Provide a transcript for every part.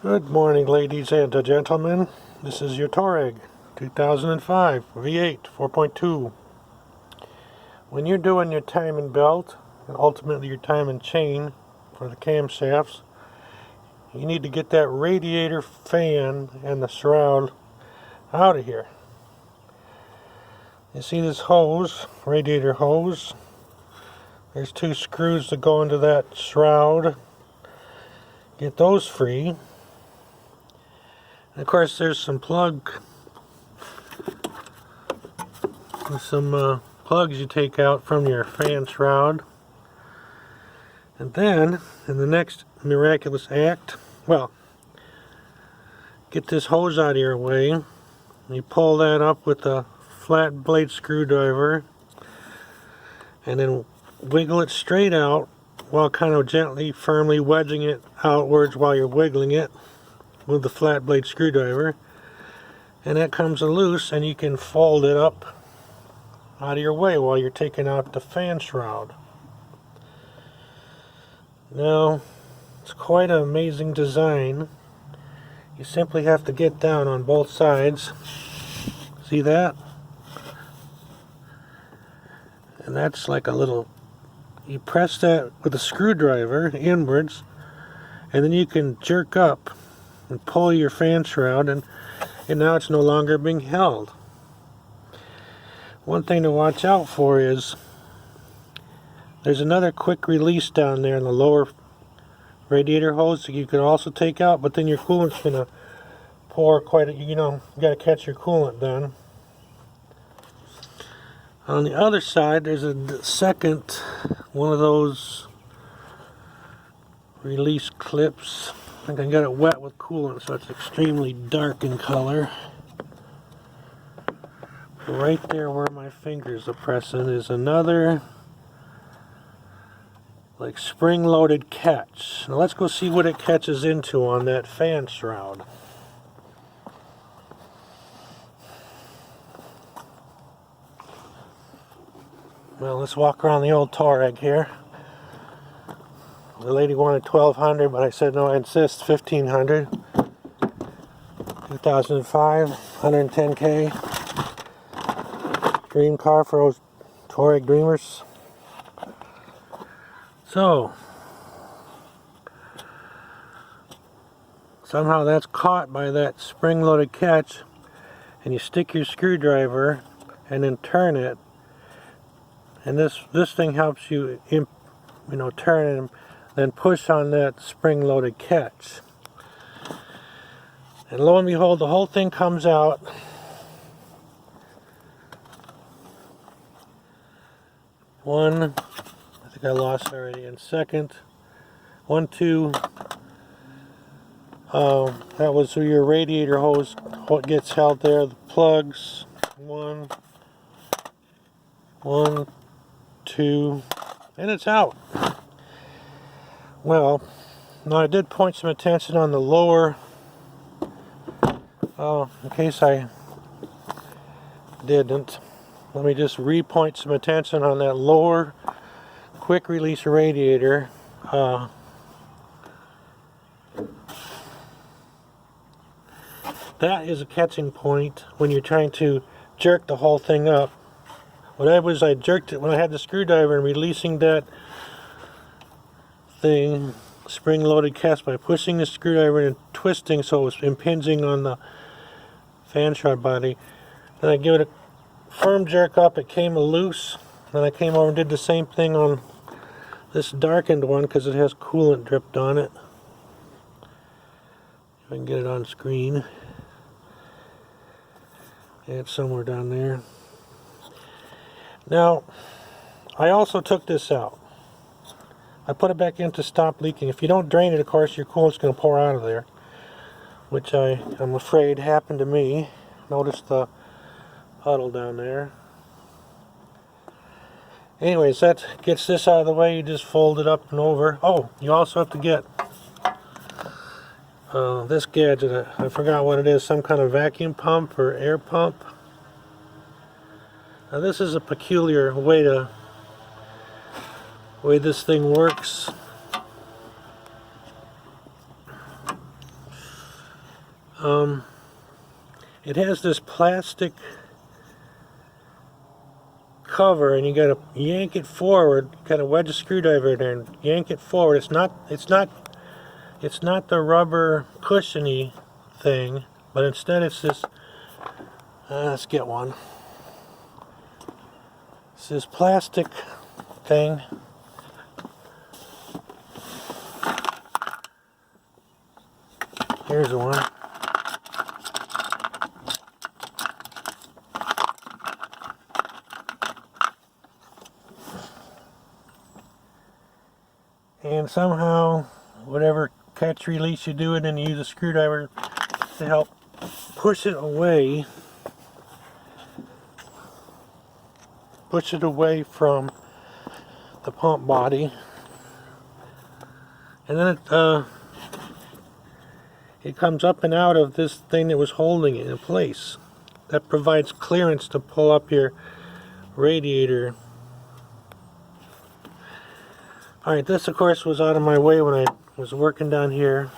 Good morning, ladies and gentlemen. This is your Touareg 2005 V8 4.2. When you're doing your timing belt and ultimately your timing chain for the camshafts, you need to get that radiator fan and the shroud out of here. You see this hose, radiator hose? There's two screws that go into that shroud. Get those free. And of course, there's some plugs you take out from your fan shroud. And then, in the next miraculous act, well, get this hose out of your way. And you pull that up with a flat blade screwdriver, and then wiggle it straight out while kind of gently, firmly wedging it outwards while you're wiggling it with the flat blade screwdriver. And that comes loose, and you can fold it up out of your way while you're taking out the fan shroud. Now, it's quite an amazing design. You simply have to get down on both sides. See that? And that's like a little, you press that with a screwdriver inwards, and then you can jerk up and pull your fan shroud, and now it's no longer being held. One thing to watch out for is there's another quick release down there in the lower radiator hose that you could also take out, but then your coolant's going to pour quite a, you got to catch your coolant then. On the other side, there's a second one of those release clips. I think I got it wet with coolant, so it's extremely dark in color. Right there where my fingers are pressing is another like spring-loaded catch. Now let's go see what it catches into on that fan shroud. Well, let's walk around the old Touareg here. The lady wanted 1200, but I said no, I insist 1500. 2005, 110K. Dream car for those Touareg dreamers. So, somehow that's caught by that spring-loaded catch, and you stick your screwdriver and then turn it, and this thing helps you, turn it and then push on that spring-loaded catch. And lo and behold, the whole thing comes out. One, I think I lost already, and second, 1, 2, that was through your radiator hose, what gets held there, the plugs, 1, 2, and it's out. Well, now I did point some attention on the lower, in case I didn't. Let me just repoint some attention on that lower quick release radiator. That is a catching point when you're trying to jerk the whole thing up. What I jerked it when I had the screwdriver and releasing that thing, spring-loaded catch, by pushing the screwdriver and twisting so it was impinging on the fan shroud body. Then I give it a firm jerk up, it came loose. Then I came over and did the same thing on this darkened one because it has coolant dripped on it. If I can get it on screen. It's somewhere down there. Now, I also took this out. I put it back in to stop leaking. If you don't drain it, of course, your coolant's going to pour out of there, which I'm afraid happened to me. Notice the puddle down there. Anyways, that gets this out of the way. You just fold it up and over. Oh, you also have to get this gadget. I forgot what it is. Some kind of vacuum pump or air pump. Now this is a peculiar way this thing works. It has this plastic cover, and you gotta yank it forward, kind of wedge a screwdriver in there and yank it forward. It's not the rubber cushiony thing, but instead it's this, let's get one. It's this plastic thing. Here's one. And somehow, whatever catch release you do it, and you use a screwdriver to help push it away. Push it away from the pump body. And then it comes up and out of this thing that was holding it in place. That provides clearance to pull up your radiator. Alright, this of course was out of my way when I was working down here.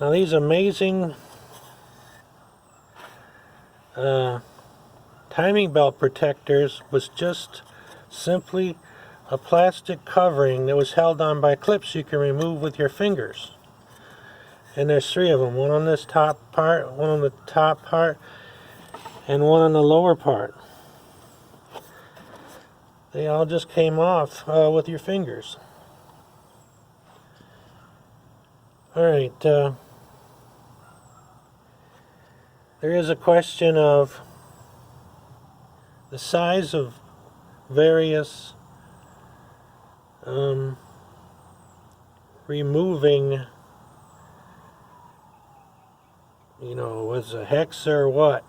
Now these amazing timing belt protectors was just simply a plastic covering that was held on by clips you can remove with your fingers. And there's three of them, one on this top part, one on the top part, and one on the lower part. They all just came off with your fingers. Alright, there is a question of the size of various removing, you know, was a hex or what?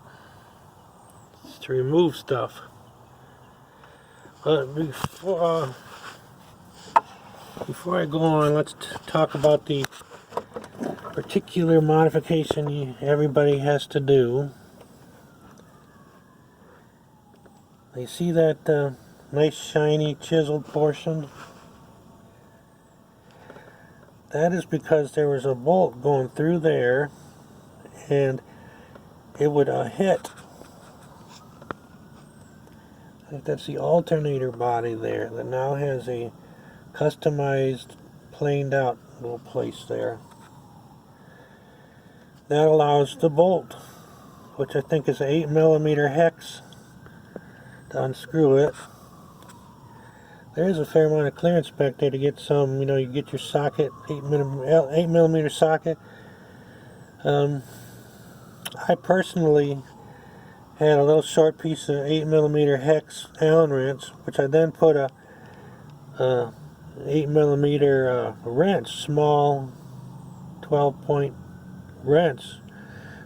It's to remove stuff. Before I go on, let's talk about the particular modification everybody has to do. You see that nice shiny chiseled portion? That is because there was a bolt going through there, and it would hit. I think that's the alternator body there that now has a customized, planed out little place there. That allows the bolt, which I think is an 8mm hex, to unscrew it. There is a fair amount of clearance back there to get some, you know, you get your socket, 8mm socket. I personally had a little short piece of 8mm hex Allen wrench, which I then put a 8mm wrench, small 12-point wrench,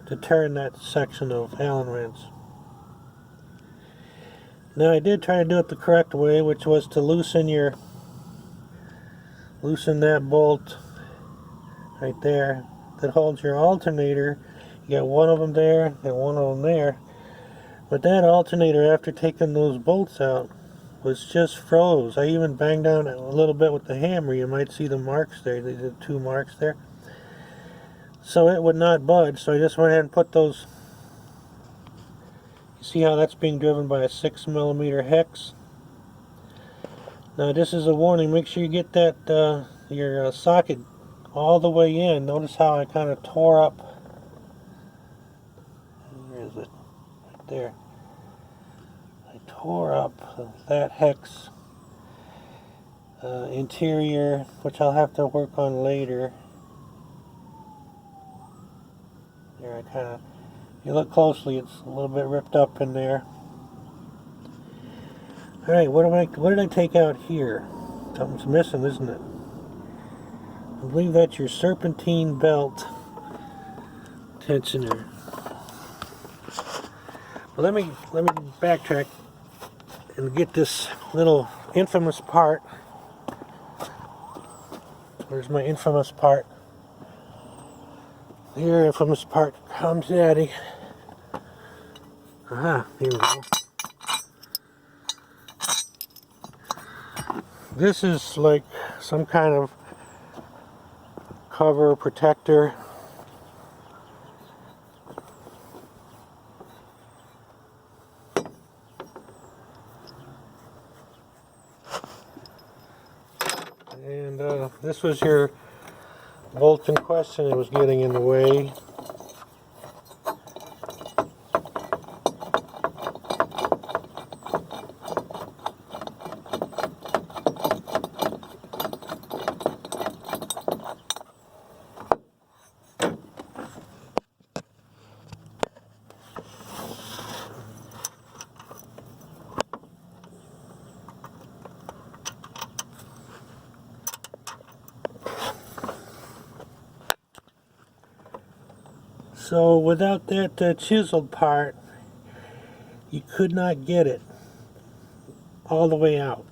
to turn that section of Allen wrench. Now I did try to do it the correct way, which was to loosen that bolt right there that holds your alternator. You got one of them there and one of them there. But that alternator, after taking those bolts out, was just froze. I even banged down a little bit with the hammer. You might see the marks there. They did 2 marks there. So it would not budge. So I just went ahead and put those. You see how that's being driven by a 6mm hex? Now this is a warning. Make sure you get that your socket all the way in. Notice how I kind of tore up. Where is it? Right there. I tore up that hex interior, which I'll have to work on later. There, I kind of, if you look closely, it's a little bit ripped up in there. All right, what did I take out here? Something's missing, isn't it? I believe that's your serpentine belt tensioner. Well, let me backtrack and get this little infamous part. Where's my infamous part? Here, infamous part comes daddy. Aha, here we go. This is like some kind of cover protector And this was your bolt in question. It was getting in the way. So without that chiseled part, you could not get it all the way out.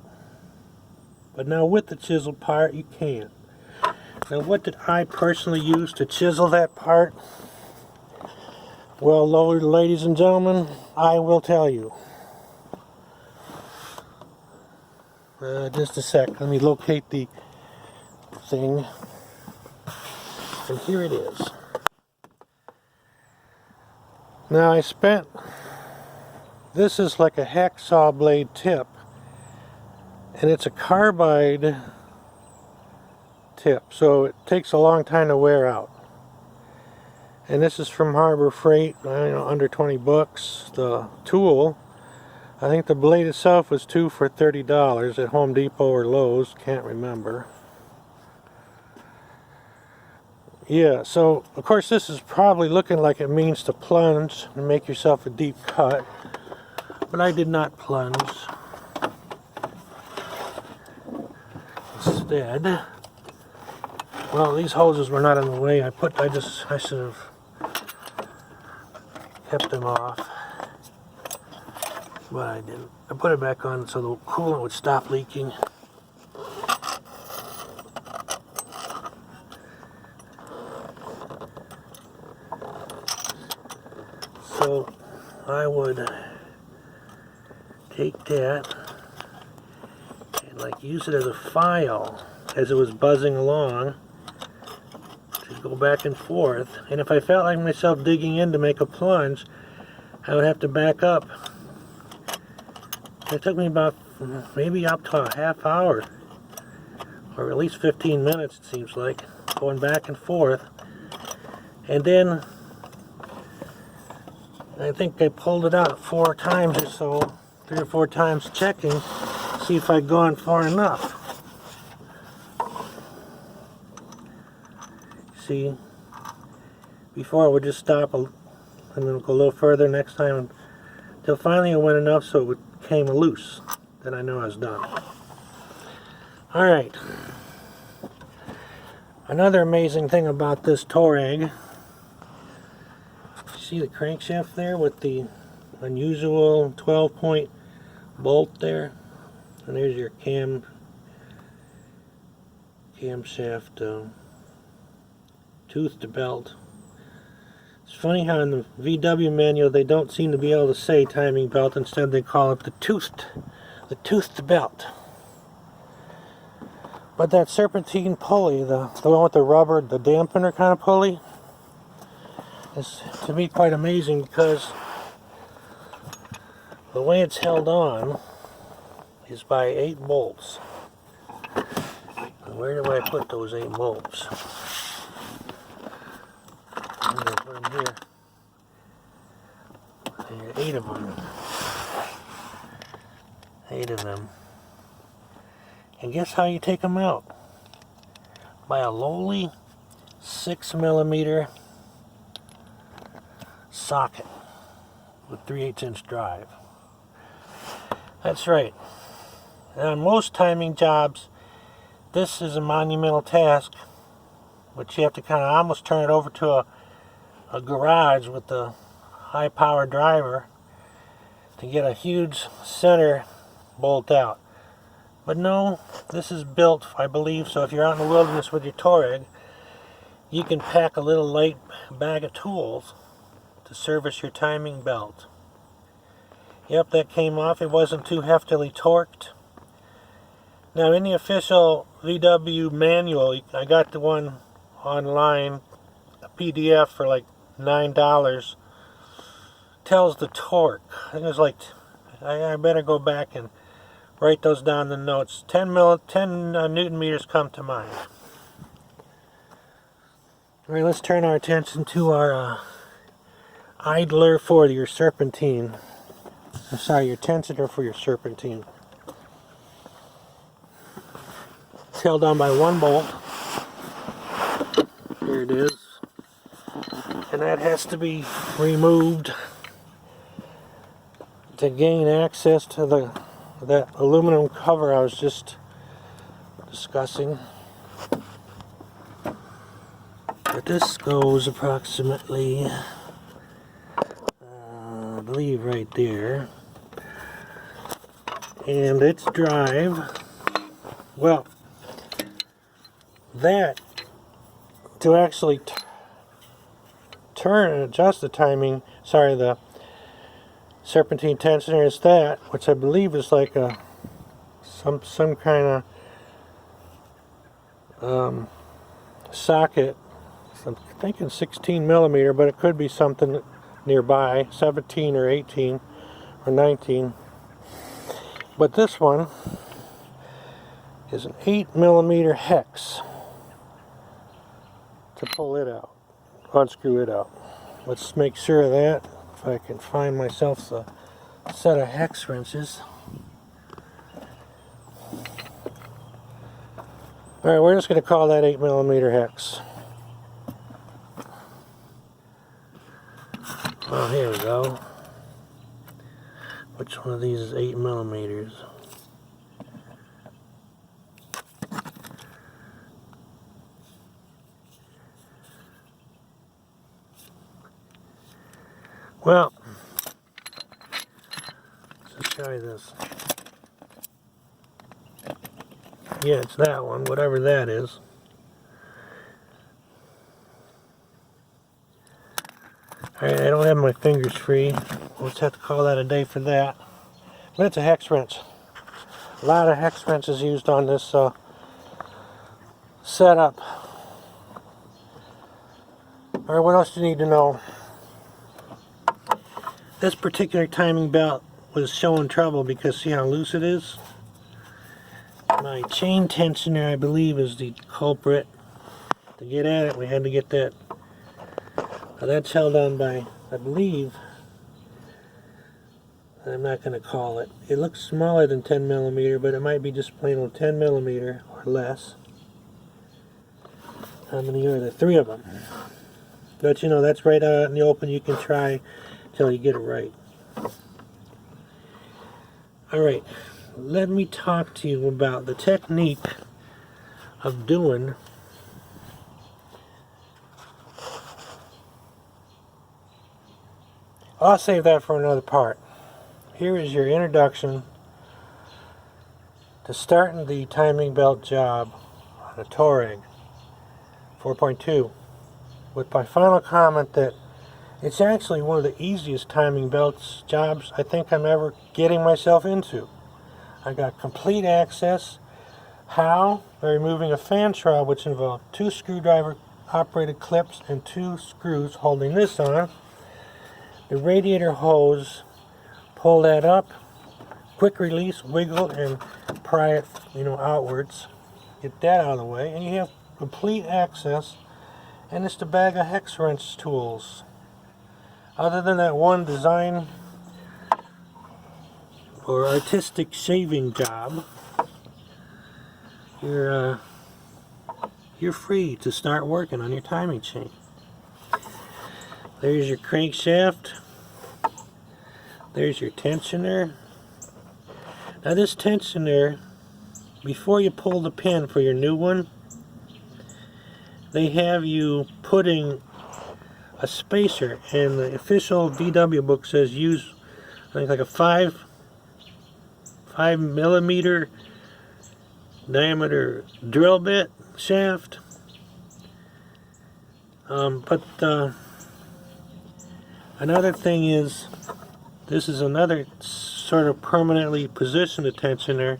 But now with the chiseled part, you can. Now what did I personally use to chisel that part? Well, ladies and gentlemen, I will tell you. Just a sec, let me locate the thing. And here it is. Now this is like a hacksaw blade tip, and it's a carbide tip, so it takes a long time to wear out. And this is from Harbor Freight, I don't know, under 20 bucks. The tool, I think the blade itself was 2 for $30 at Home Depot or Lowe's, can't remember. Yeah, so of course this is probably looking like it means to plunge and make yourself a deep cut, but I did not plunge. Instead, well, these hoses were not in the way. I should have kept them off, but I didn't. I put it back on so the coolant would stop leaking. So I would take that and like use it as a file as it was buzzing along to go back and forth. And if I felt like myself digging in to make a plunge, I would have to back up. It took me about maybe up to a half hour, or at least 15 minutes it seems like, going back and forth. And then I think I pulled it out 4 times or so, 3 or 4 times checking, see if I'd gone far enough. See, before I would just stop and then go a little further next time, until finally it went enough so it came loose. Then I know I was done. Alright. Another amazing thing about this Touareg, see the crankshaft there with the unusual 12-point bolt there, and there's your camshaft toothed belt. It's funny how in the VW manual they don't seem to be able to say timing belt. Instead they call it the toothed belt. But that serpentine pulley, the one with the rubber, the dampener kind of pulley, is to me quite amazing because the way it's held on is by 8 bolts. And where do I put those 8 bolts? I'm going to put them here. There are 8 of them. 8 of them. And guess how you take them out? By a lowly 6mm socket with 3/8" drive. That's right. And on most timing jobs, this is a monumental task, but you have to kind of almost turn it over to a garage with the high power driver to get a huge center bolt out. But no, this is built, I believe, so if you're out in the wilderness with your Touareg, you can pack a little light bag of tools to service your timing belt. Yep, that came off. It wasn't too heftily torqued. Now in the official VW manual, I got the one online, a PDF for like $9, tells the torque. I think it was like, I better go back and write those down in the notes. 10 Newton meters come to mind. Alright, let's turn our attention to our idler for your serpentine. I'm sorry, your tensioner for your serpentine. It's held on by one bolt. Here it is. And that has to be removed to gain access to that aluminum cover I was just discussing. But this goes approximately, I believe right there. And its drive, well, that to actually turn and adjust the timing, sorry, the serpentine tensioner is that, which I believe is like a some kind of socket. I'm thinking 16 millimeter, but it could be something nearby, 17 or 18 or 19. But this one is an 8 millimeter hex to pull it out, unscrew it out. Let's make sure of that. If I can find myself a set of hex wrenches. Alright, we're just going to call that 8 millimeter hex. Oh, here we go. Which one of these is 8 millimeters? Well, let's try this. Yeah, it's that one, whatever that is. Alright, I don't have my fingers free. We'll just have to call that a day for that. But it's a hex wrench. A lot of hex wrenches used on this setup. Alright, what else do you need to know? This particular timing belt was showing trouble because see how loose it is? My chain tensioner, I believe, is the culprit. To get at it, we had to get that. Now that's held on by, I believe, I'm not going to call it. It looks smaller than 10 millimeter, but it might be just plain old 10 millimeter or less. How many are there? 3 of them. But you know, that's right out in the open. You can try till you get it right. Alright, let me talk to you about the technique of doing I'll save that for another part. Here is your introduction to starting the timing belt job on a Touareg 4.2 with my final comment that it's actually one of the easiest timing belts jobs I think I'm ever getting myself into. I got complete access. How? By removing a fan shroud, which involved 2 screwdriver operated clips and 2 screws holding this on. The radiator hose, pull that up, quick release, wiggle, and pry it, outwards. Get that out of the way, and you have complete access, and it's the bag of hex wrench tools. Other than that one design or artistic shaving job, you're free to start working on your timing chain. There's your crankshaft. There's your tensioner. Now this tensioner, before you pull the pin for your new one, they have you putting a spacer, and the official VW book says use, I think, like a 5 millimeter diameter drill bit shaft. Another thing is, this is another sort of permanently positioned tensioner.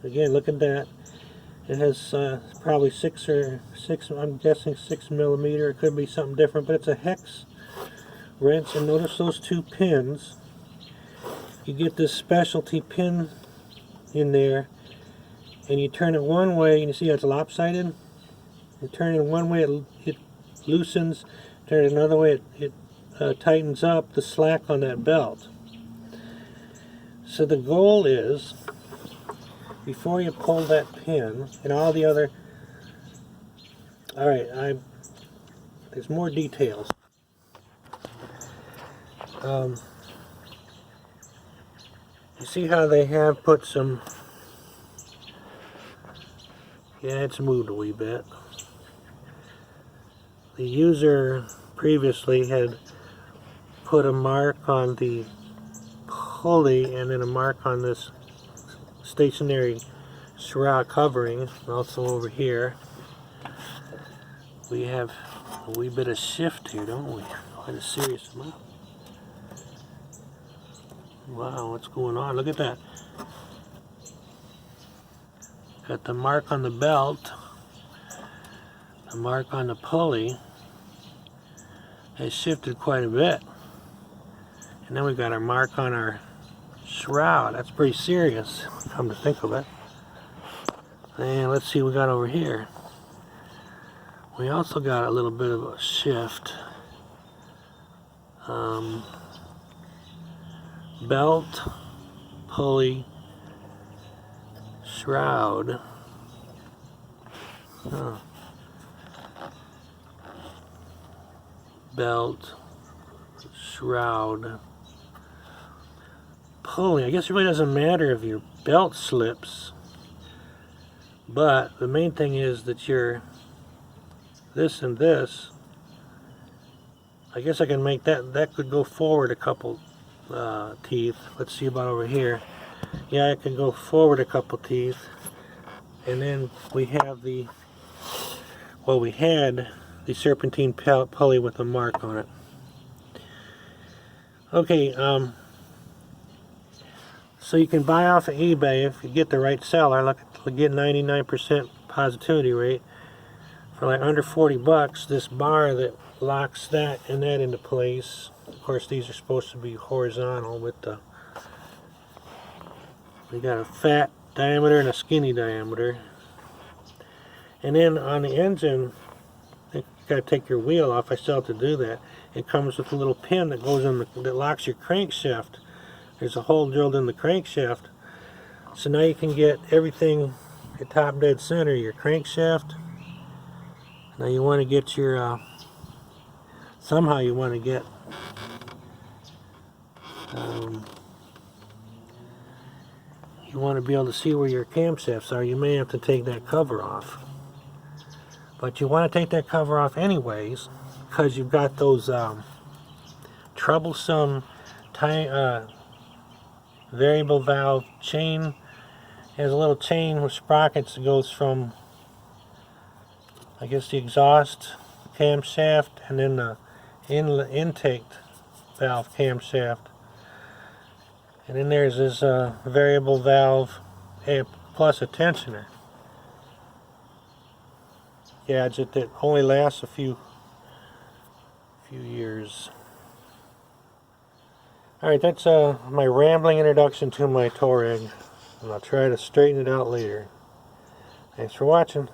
Again, look at that. It has probably 6, I'm guessing 6 millimeter. It could be something different, but it's a hex wrench. And notice those 2 pins. you get this specialty pin in there, and you turn it one way, and you see how it's lopsided? You turn it one way, it loosens, turn it another way, it tightens up the slack on that belt. So the goal is, before you pull that pin, and all the other, alright, there's more details. You see how they have put some, yeah, it's moved a wee bit. The user previously had put a mark on the pulley and then a mark on this stationary shroud covering. Also over here we have a wee bit of shift here, don't we? Quite a serious amount. Wow, what's going on? Look at that. Got the mark on the belt, the mark on the pulley. It shifted quite a bit. And then we got our mark on our shroud. That's pretty serious, come to think of it. And let's see what we got over here. We also got a little bit of a shift. Belt, pulley, shroud. Belt, shroud, pulley. I guess it really doesn't matter if your belt slips, but the main thing is that your this and this, I guess I can make that could go forward a couple teeth. Let's see about over here. Yeah, I can go forward a couple teeth, and then we have the, well, we had the serpentine pulley with a mark on it. Okay, so you can buy off of eBay if you get the right seller. Look, get 99% positivity rate for like under 40 bucks. This bar that locks that and that into place. Of course, these are supposed to be horizontal with the, we got a fat diameter and a skinny diameter. And then on the engine, you gotta take your wheel off. I still have to do that. It comes with a little pin that goes in that locks your crankshaft. There's a hole drilled in the crankshaft. So now you can get everything at top dead center, your crankshaft. Now you want to get your, somehow you want to get, you want to be able to see where your camshafts are. You may have to take that cover off. But you want to take that cover off anyways, because you've got those troublesome variable valve chain. There's a little chain with sprockets that goes from, I guess, the exhaust camshaft and then the intake valve camshaft. And then there's this variable valve plus a tensioner. Gadget that only lasts a few years. Alright, that's my rambling introduction to my Touareg, and I'll try to straighten it out later. Thanks for watching.